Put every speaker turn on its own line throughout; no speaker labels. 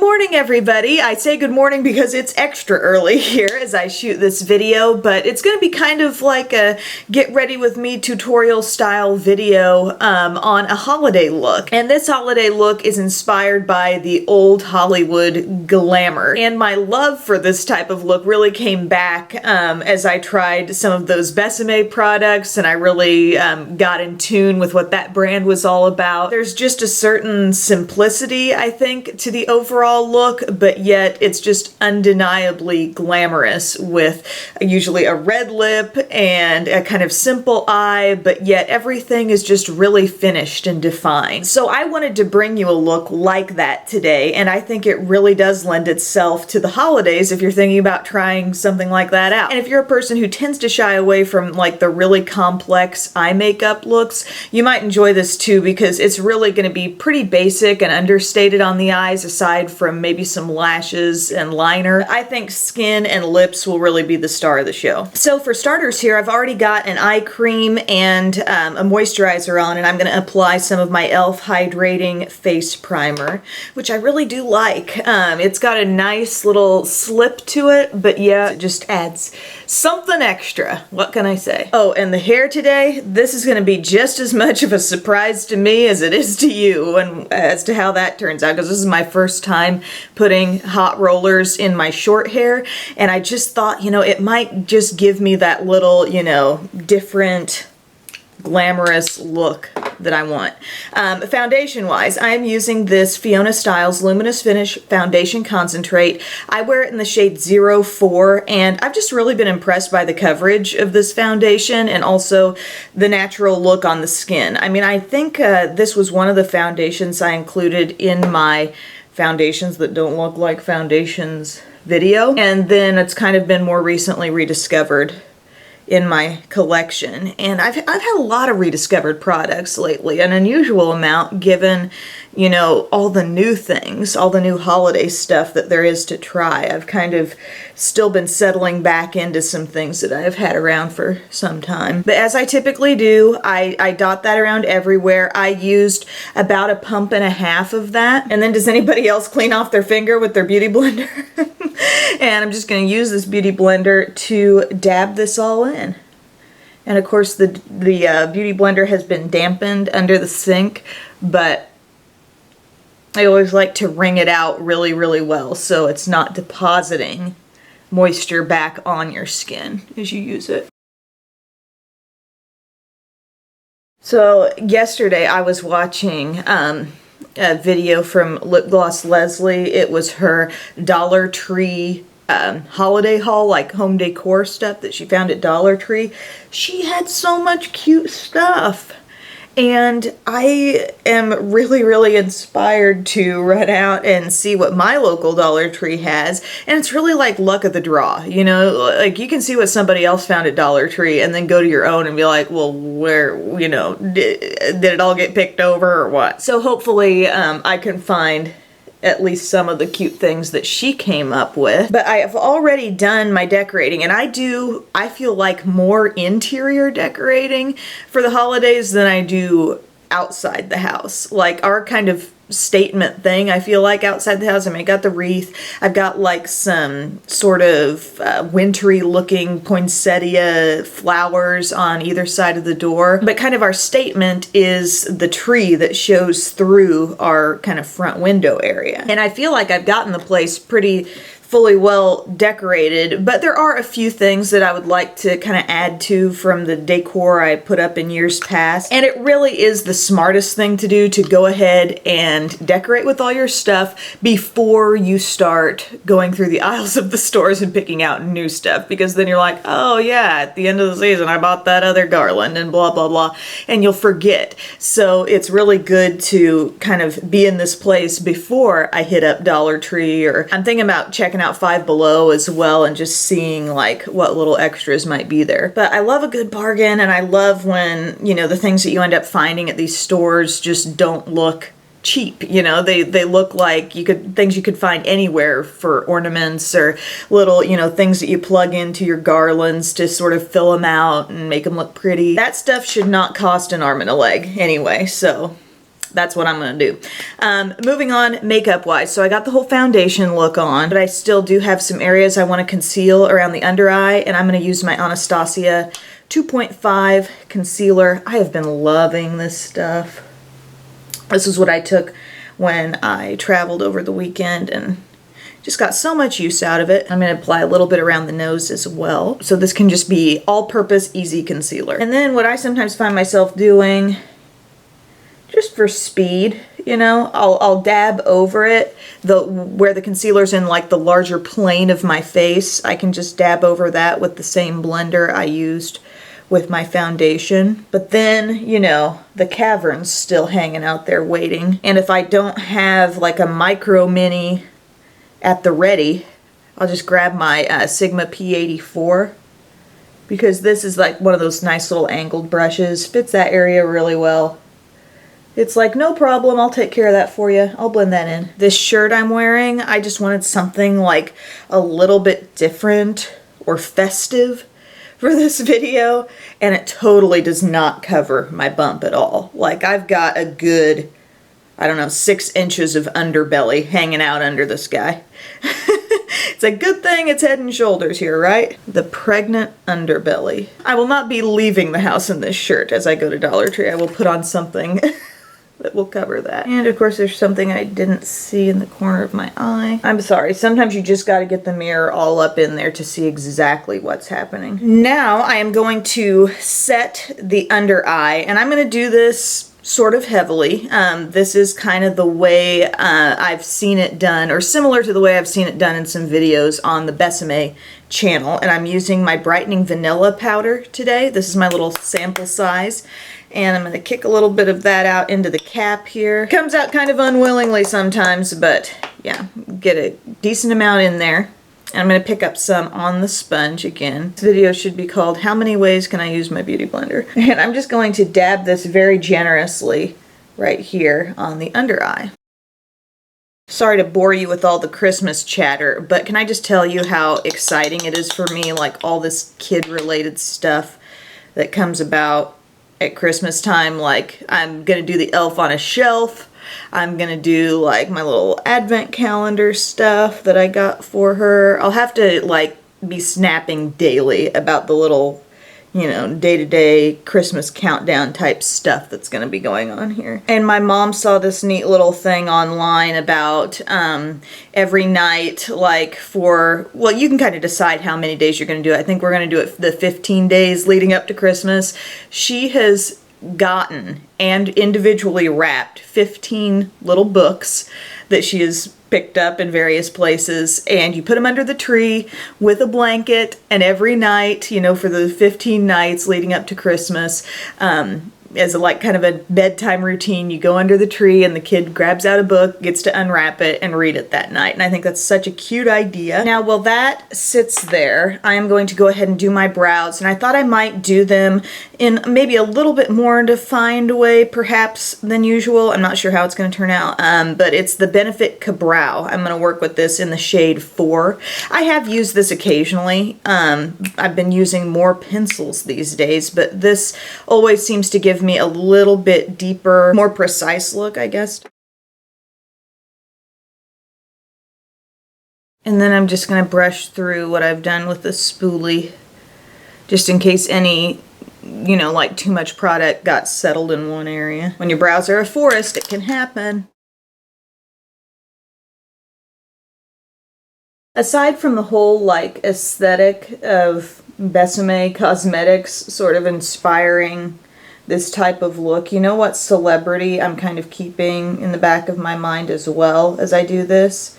morning, everybody. I say good morning because it's extra early here as I shoot this video, but it's going to be kind of like a get ready with me tutorial style video on a holiday look. And this holiday look is inspired by the old Hollywood glamour. And my love for this type of look really came back as I tried some of those Besame products and I really got in tune with what that brand was all about. There's just a certain simplicity, I think, to the overall look, but yet it's just undeniably glamorous with usually a red lip and a kind of simple eye, but yet everything is just really finished and defined. So I wanted to bring you a look like that today, and I think it really does lend itself to the holidays if you're thinking about trying something like that out. And if you're a person who tends to shy away from like the really complex eye makeup looks, you might enjoy this too because it's really going to be pretty basic and understated on the eyes aside from maybe some lashes and liner. I think skin and lips will really be the star of the show. So for starters here, I've already got an eye cream and a moisturizer on, and I'm going to apply some of my e.l.f. Hydrating Face Primer, which I really do like. It's got a nice little slip to it, but yeah, it just adds something extra. What can I say? Oh, and the hair today, this is going to be just as much of a surprise to me as it is to you, and as to how that turns out, because this is my first time putting hot rollers in my short hair, and I just thought, you know, it might just give me that little, you know, different glamorous look that I want. Foundation wise, I'm using this Fiona Styles Luminous Finish Foundation Concentrate. I wear it in the shade 04, and I've just really been impressed by the coverage of this foundation and also the natural look on the skin. I mean, I think this was one of the foundations I included in my foundations that don't look like foundations video, and then it's kind of been more recently rediscovered in my collection. And I've had a lot of rediscovered products lately, an unusual amount given, you know, all the new things, all the new holiday stuff that there is to try. I've kind of still been settling back into some things that I've had around for some time. But as I typically do, I dot that around everywhere. I used about a pump and a half of that. And then does anybody else clean off their finger with their beauty blender? And I'm just going to use this beauty blender to dab this all in. And of course the beauty blender has been dampened under the sink, but I always like to wring it out really, really well so it's not depositing moisture back on your skin as you use it. So yesterday I was watching a video from Lip Gloss Leslie. It was her Dollar Tree holiday haul, like home decor stuff that she found at Dollar Tree. She had so much cute stuff. And I am really, really inspired to run out and see what my local Dollar Tree has. And it's really like luck of the draw, you know, like you can see what somebody else found at Dollar Tree and then go to your own and be like, well, where, you know, did it all get picked over or what? So hopefully I can find at least some of the cute things that she came up with. But I have already done my decorating, and I feel like more interior decorating for the holidays than I do outside the house. Like our kind of statement thing, I feel like outside the house. I mean, I got the wreath. I've got like some sort of wintry looking poinsettia flowers on either side of the door. But kind of our statement is the tree that shows through our kind of front window area. And I feel like I've gotten the place pretty fully well decorated, but there are a few things that I would like to kind of add to from the decor I put up in years past. And it really is the smartest thing to do to go ahead and decorate with all your stuff before you start going through the aisles of the stores and picking out new stuff, because then you're like, oh yeah, at the end of the season I bought that other garland and blah blah blah, and you'll forget. So it's really good to kind of be in this place before I hit up Dollar Tree, or I'm thinking about checking out Five Below as well and just seeing like what little extras might be there. But I love a good bargain, and I love when, you know, the things that you end up finding at these stores just don't look cheap. You know, they look like things you could find anywhere for ornaments or little, you know, things that you plug into your garlands to sort of fill them out and make them look pretty. That stuff should not cost an arm and a leg anyway, so that's what I'm gonna do. Moving on, makeup wise. So I got the whole foundation look on, but I still do have some areas I want to conceal around the under eye, and I'm gonna use my Anastasia 2.5 concealer. I have been loving this stuff. This is what I took when I traveled over the weekend and just got so much use out of it. I'm going to apply a little bit around the nose as well. So this can just be all-purpose easy concealer. And then what I sometimes find myself doing, just for speed, you know, I'll dab over it, where the concealer's in like the larger plane of my face. I can just dab over that with the same blender I used with my foundation. But then, you know, the cavern's still hanging out there waiting. And if I don't have like a micro mini at the ready, I'll just grab my Sigma P84, because this is like one of those nice little angled brushes. Fits that area really well. It's like, no problem, I'll take care of that for you. I'll blend that in. This shirt I'm wearing, I just wanted something like a little bit different or festive for this video, and it totally does not cover my bump at all. Like, I've got a good, I don't know, 6 inches of underbelly hanging out under this guy. It's a good thing it's head and shoulders here, right? The pregnant underbelly. I will not be leaving the house in this shirt as I go to Dollar Tree. I will put on something that will cover that. And of course there's something I didn't see in the corner of my eye. I'm sorry, sometimes you just got to get the mirror all up in there to see exactly what's happening. Now I am going to set the under eye, and I'm going to do this sort of heavily. This is kind of the way I've seen it done, or similar to the way I've seen it done in some videos on the Besame channel. And I'm using my brightening vanilla powder today. This is my little sample size. And I'm going to kick a little bit of that out into the cap here. Comes out kind of unwillingly sometimes, but yeah, get a decent amount in there. And I'm going to pick up some on the sponge again. This video should be called, How Many Ways Can I Use My Beauty Blender? And I'm just going to dab this very generously right here on the under eye. Sorry to bore you with all the Christmas chatter, but can I just tell you how exciting it is for me, like all this kid-related stuff that comes about at Christmas time. Like, I'm going to do the Elf on a Shelf. I'm gonna do like my little advent calendar stuff that I got for her. I'll have to like be snapping daily about the little, you know, day-to-day Christmas countdown type stuff that's gonna be going on here. And my mom saw this neat little thing online about every night, like for, well, you can kind of decide how many days you're gonna do it. I think we're gonna do it the 15 days leading up to Christmas. She has gotten and individually wrapped 15 little books that she has picked up in various places, and you put them under the tree with a blanket, and every night, you know, for the 15 nights leading up to Christmas, as a like kind of a bedtime routine, you go under the tree and the kid grabs out a book, gets to unwrap it and read it that night. And I think that's such a cute idea. Now, while that sits there, I am going to go ahead and do my brows, and I thought I might do them in maybe a little bit more defined way perhaps than usual. I'm not sure how it's going to turn out, but it's the Benefit Ka-Brow. I'm going to work with this in the shade 4. I have used this occasionally. I've been using more pencils these days, but this always seems to give me a little bit deeper, more precise look, I guess. And then I'm just going to brush through what I've done with the spoolie, just in case any, you know, like too much product got settled in one area. When your brows are a forest, it can happen. Aside from the whole like aesthetic of Besame Cosmetics sort of inspiring this type of look, you know what celebrity I'm kind of keeping in the back of my mind as well as I do this?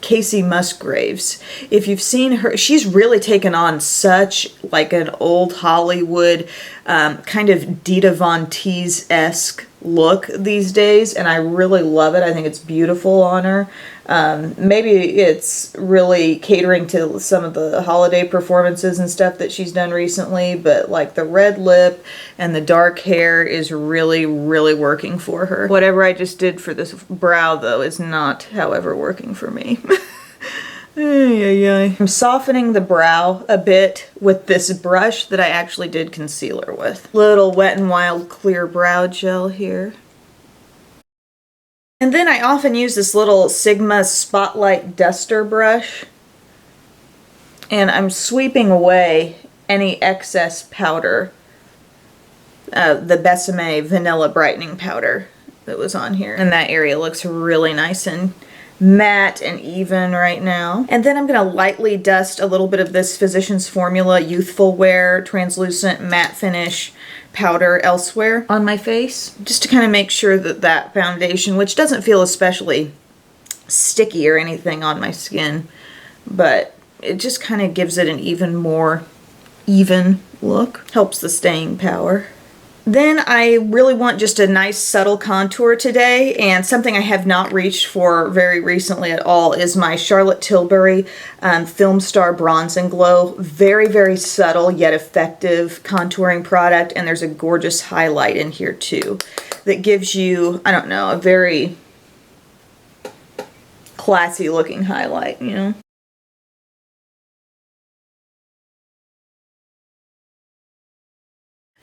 Casey Musgraves. If you've seen her, she's really taken on such like an old Hollywood kind of Dita Von Teese-esque look these days, and I really love it. I think it's beautiful on her. Maybe it's really catering to some of the holiday performances and stuff that she's done recently, but like the red lip and the dark hair is really, really working for her. Whatever I just did for this brow, though, is not, however, working for me. I'm softening the brow a bit with this brush that I actually did concealer with. Little Wet n Wild clear brow gel here. And then I often use this little Sigma Spotlight Duster brush, and I'm sweeping away any excess powder, the Besame Vanilla Brightening Powder that was on here. And that area looks really nice and matte and even right now. And then I'm going to lightly dust a little bit of this Physicians Formula Youthful Wear Translucent Matte Finish powder elsewhere on my face, just to kind of make sure that that foundation, which doesn't feel especially sticky or anything on my skin, but it just kind of gives it an even more even look, helps the staying power. Then I really want just a nice subtle contour today, and something I have not reached for very recently at all is my Charlotte Tilbury Film Star Bronze and Glow. Very, very subtle yet effective contouring product, and there's a gorgeous highlight in here too that gives you, I don't know, a very classy looking highlight, you know?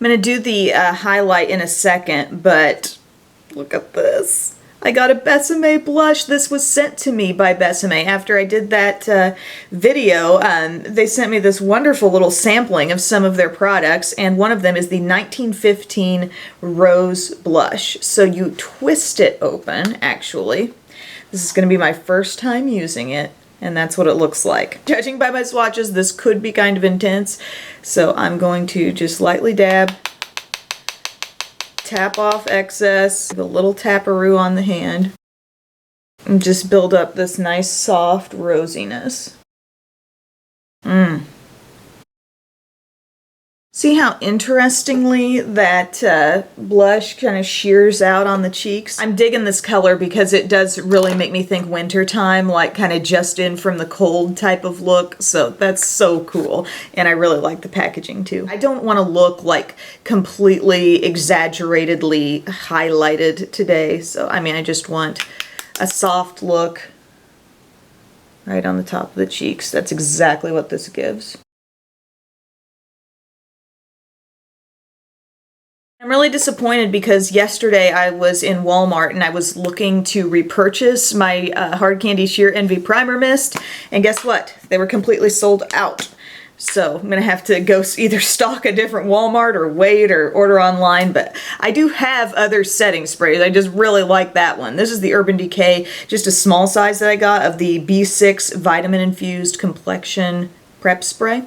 I'm going to do the highlight in a second, but look at this. I got a Besame blush. This was sent to me by Besame after I did that video. They sent me this wonderful little sampling of some of their products, and one of them is the 1915 Rose Blush. So you twist it open, actually. This is going to be my first time using it, and that's what it looks like. Judging by my swatches, this could be kind of intense, so I'm going to just lightly dab, tap off excess, give a little taparoo on the hand, and just build up this nice soft rosiness. See how interestingly that blush kind of shears out on the cheeks? I'm digging this color because it does really make me think wintertime, like kind of just in from the cold type of look. So that's so cool. And I really like the packaging too. I don't want to look like completely exaggeratedly highlighted today. So, I mean, I just want a soft look right on the top of the cheeks. That's exactly what this gives. I'm really disappointed because yesterday I was in Walmart and I was looking to repurchase my Hard Candy Sheer Envy Primer Mist, and guess what? They were completely sold out. So I'm gonna have to go either stock a different Walmart or wait or order online, but I do have other setting sprays. I just really like that one. This is the Urban Decay, just a small size that I got of the B6 Vitamin Infused Complexion Prep Spray.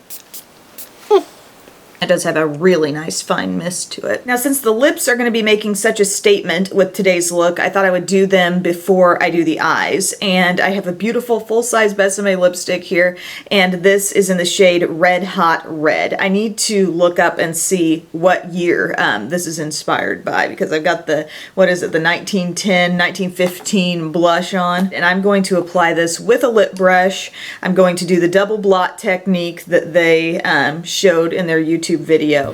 It does have a really nice fine mist to it. Now, since the lips are going to be making such a statement with today's look, I thought I would do them before I do the eyes. And I have a beautiful full-size Besame lipstick here, and this is in the shade Red Hot Red. I need to look up and see what year this is inspired by, because I've got the, what is it, the 1910, 1915 blush on. And I'm going to apply this with a lip brush. I'm going to do the double blot technique that they showed in their YouTube video.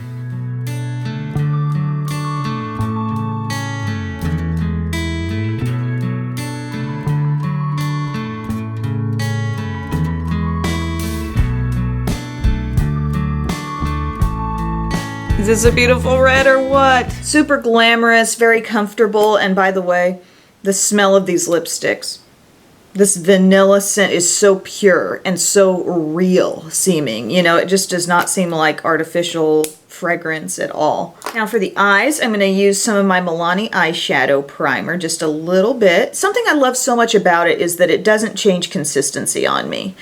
Is this a beautiful red or what? Super glamorous, very comfortable, and by the way, the smell of these lipsticks. This vanilla scent is so pure and so real seeming. You know, it just does not seem like artificial fragrance at all. Now for the eyes, I'm going to use some of my Milani eyeshadow primer, just a little bit. Something I love so much about it is that it doesn't change consistency on me.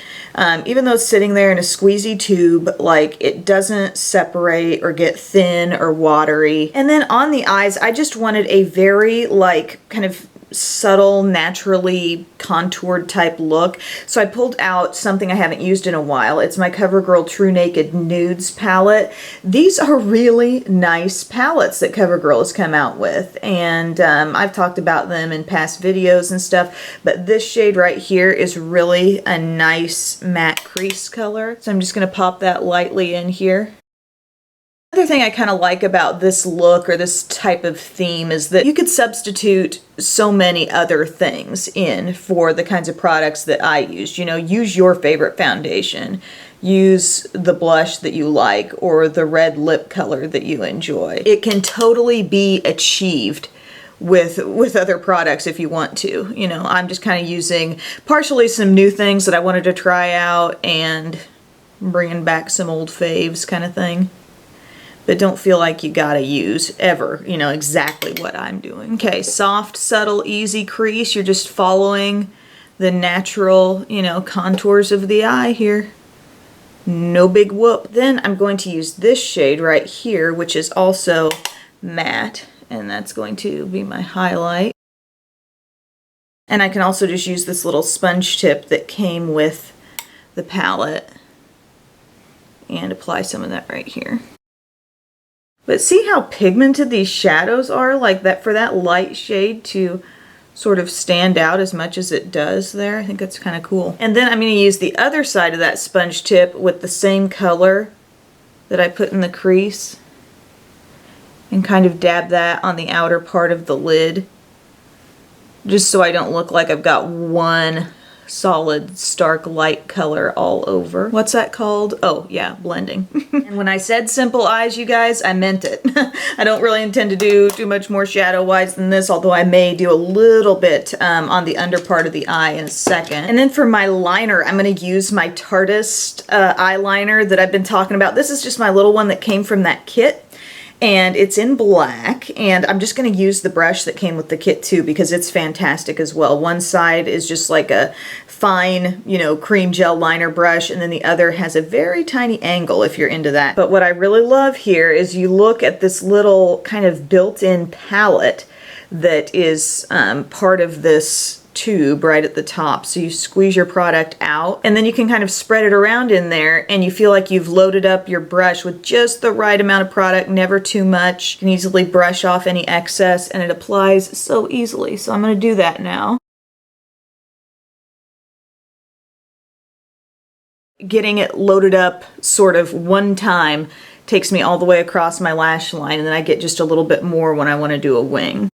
Even though it's sitting there in a squeezy tube, like it doesn't separate or get thin or watery. And then on the eyes, I just wanted a very like kind of subtle, naturally contoured type look. So I pulled out something I haven't used in a while. It's my CoverGirl True Naked Nudes palette. These are really nice palettes that CoverGirl has come out with, and I've talked about them in past videos and stuff, but this shade right here is really a nice matte crease color. So I'm just going to pop that lightly in here. Another thing I kind of like about this look or this type of theme is that you could substitute so many other things in for the kinds of products that I use. You know, use your favorite foundation. Use the blush that you like or the red lip color that you enjoy. It can totally be achieved with other products if you want to. You know, I'm just kind of using partially some new things that I wanted to try out and bringing back some old faves kind of thing. But don't feel like you gotta use ever, you know, exactly what I'm doing. Okay, soft, subtle, easy crease. You're just following the natural, you know, contours of the eye here. No big whoop. Then I'm going to use this shade right here, which is also matte, and that's going to be my highlight. And I can also just use this little sponge tip that came with the palette and apply some of that right here. But see how pigmented these shadows are? Like that, for that light shade to sort of stand out as much as it does there. I think that's kind of cool. And then I'm going to use the other side of that sponge tip with the same color that I put in the crease and kind of dab that on the outer part of the lid, just so I don't look like I've got one solid stark light color all over. What's that called? Oh yeah, blending. And when I said simple eyes, you guys, I meant it. I don't really intend to do too much more shadow wise than this, although I may do a little bit on the under part of the eye in a second. And then for my liner, I'm going to use my Tartist eyeliner that I've been talking about. This is just my little one that came from that kit. And it's in black, and I'm just going to use the brush that came with the kit too, because it's fantastic as well. One side is just like a fine, you know, cream gel liner brush, and then the other has a very tiny angle if you're into that. But what I really love here is you look at this little kind of built-in palette that is part of this tube right at the top. So you squeeze your product out, and then you can kind of spread it around in there, and you feel like you've loaded up your brush with just the right amount of product, never too much. You can easily brush off any excess, and it applies so easily. So I'm going to do that now. Getting it loaded up sort of one time takes me all the way across my lash line, and then I get just a little bit more when I want to do a wing.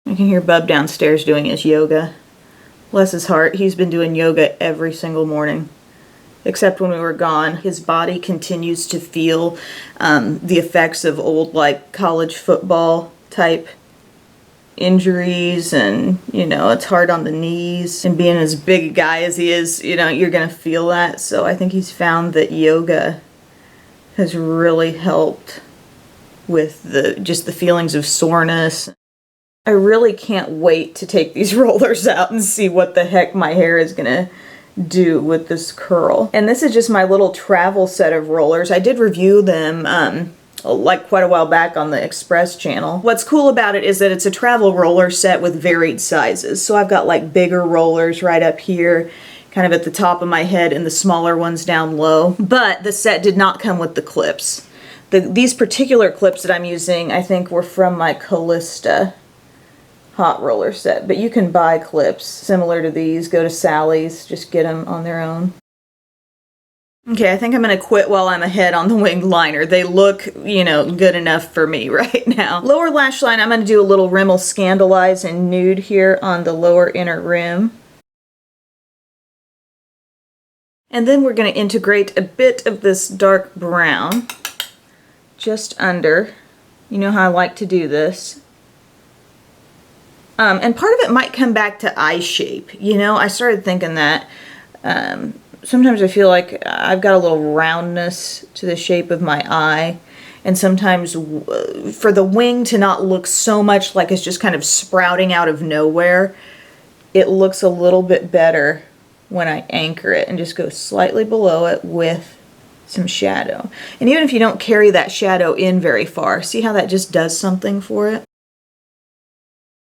I can hear Bub downstairs doing his yoga. Bless his heart, he's been doing yoga every single morning. Except when we were gone. His body continues to feel the effects of old, like, college football type injuries, and, you know, it's hard on the knees. And being as big a guy as he is, you know, you're gonna feel that. So I think he's found that yoga has really helped with just the feelings of soreness. I really can't wait to take these rollers out and see what the heck my hair is gonna do with this curl. And this is just my little travel set of rollers. I did review them like quite a while back on the Express channel. What's cool about it is that it's a travel roller set with varied sizes. So I've got like bigger rollers right up here, kind of at the top of my head, and the smaller ones down low. But the set did not come with the clips. These particular clips that I'm using, I think, were from my Callista hot roller set, but you can buy clips similar to these. Go to Sally's, just get them on their own. Okay, I think I'm going to quit while I'm ahead on the winged liner. They look, you know, good enough for me right now. Lower lash line, I'm going to do a little Rimmel Scandalize in Nude here on the lower inner rim. And then we're going to integrate a bit of this dark brown just under. You know how I like to do this. And part of it might come back to eye shape. You know, I started thinking that sometimes I feel like I've got a little roundness to the shape of my eye. And sometimes for the wing to not look so much like it's just kind of sprouting out of nowhere, it looks a little bit better when I anchor it and just go slightly below it with some shadow. And even if you don't carry that shadow in very far, see how that just does something for it?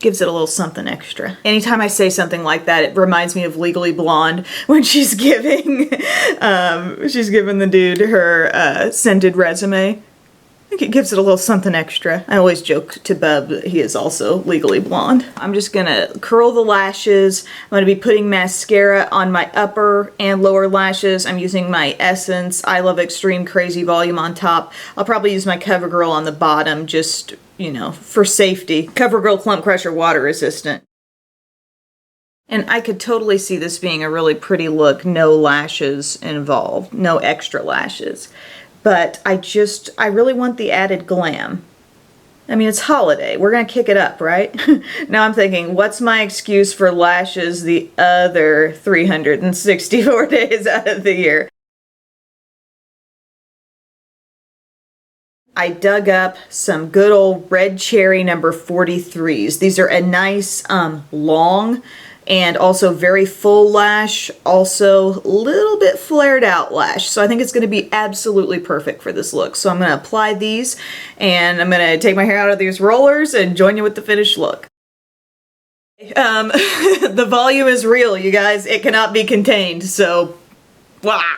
Gives it a little something extra. Anytime I say something like that, it reminds me of Legally Blonde when she's giving the dude her scented resume. I think it gives it a little something extra. I always joke to Bub that he is also Legally Blonde. I'm just gonna curl the lashes. I'm gonna be putting mascara on my upper and lower lashes. I'm using my Essence I Love Extreme Crazy Volume on top. I'll probably use my CoverGirl on the bottom, just, you know, for safety. CoverGirl Clump Crusher water resistant. And I could totally see this being a really pretty look, no lashes involved, no extra lashes. But I really want the added glam. I mean, it's holiday. We're gonna kick it up, right? Now I'm thinking, what's my excuse for lashes the other 364 days out of the year? I dug up some good old red cherry number 43s. These are a nice long and also very full lash, also a little bit flared out lash. So I think it's going to be absolutely perfect for this look. So I'm going to apply these and I'm going to take my hair out of these rollers and join you with the finished look. The volume is real, you guys. It cannot be contained, so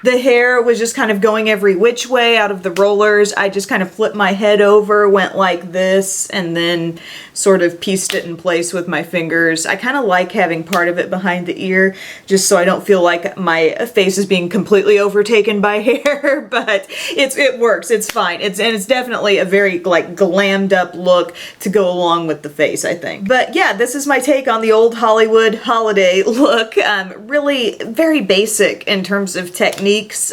the hair was just kind of going every which way out of the rollers. I just kind of flipped my head over, went like this, and then sort of pieced it in place with my fingers. I kind of like having part of it behind the ear, just so I don't feel like my face is being completely overtaken by hair, but it works, it's fine. It's definitely a very like glammed up look to go along with the face, I think. But yeah, this is my take on the old Hollywood holiday look. Really very basic in terms of techniques.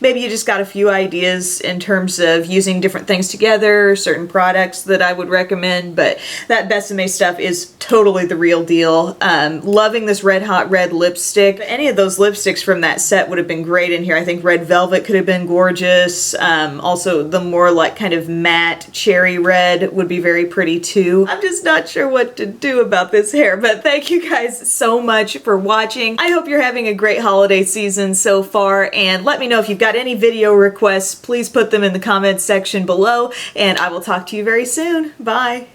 Maybe you just got a few ideas in terms of using different things together, certain products that I would recommend, but that Besame stuff is totally the real deal. Loving this Red Hot Red lipstick. Any of those lipsticks from that set would have been great in here. I think Red Velvet could have been gorgeous. Also the more like kind of matte cherry red would be very pretty too. I'm just not sure what to do about this hair, but thank you guys so much for watching. I hope you're having a great holiday season so far, and let me know if you've got any video requests. Please put them in the comments section below, and I will talk to you very soon. Bye.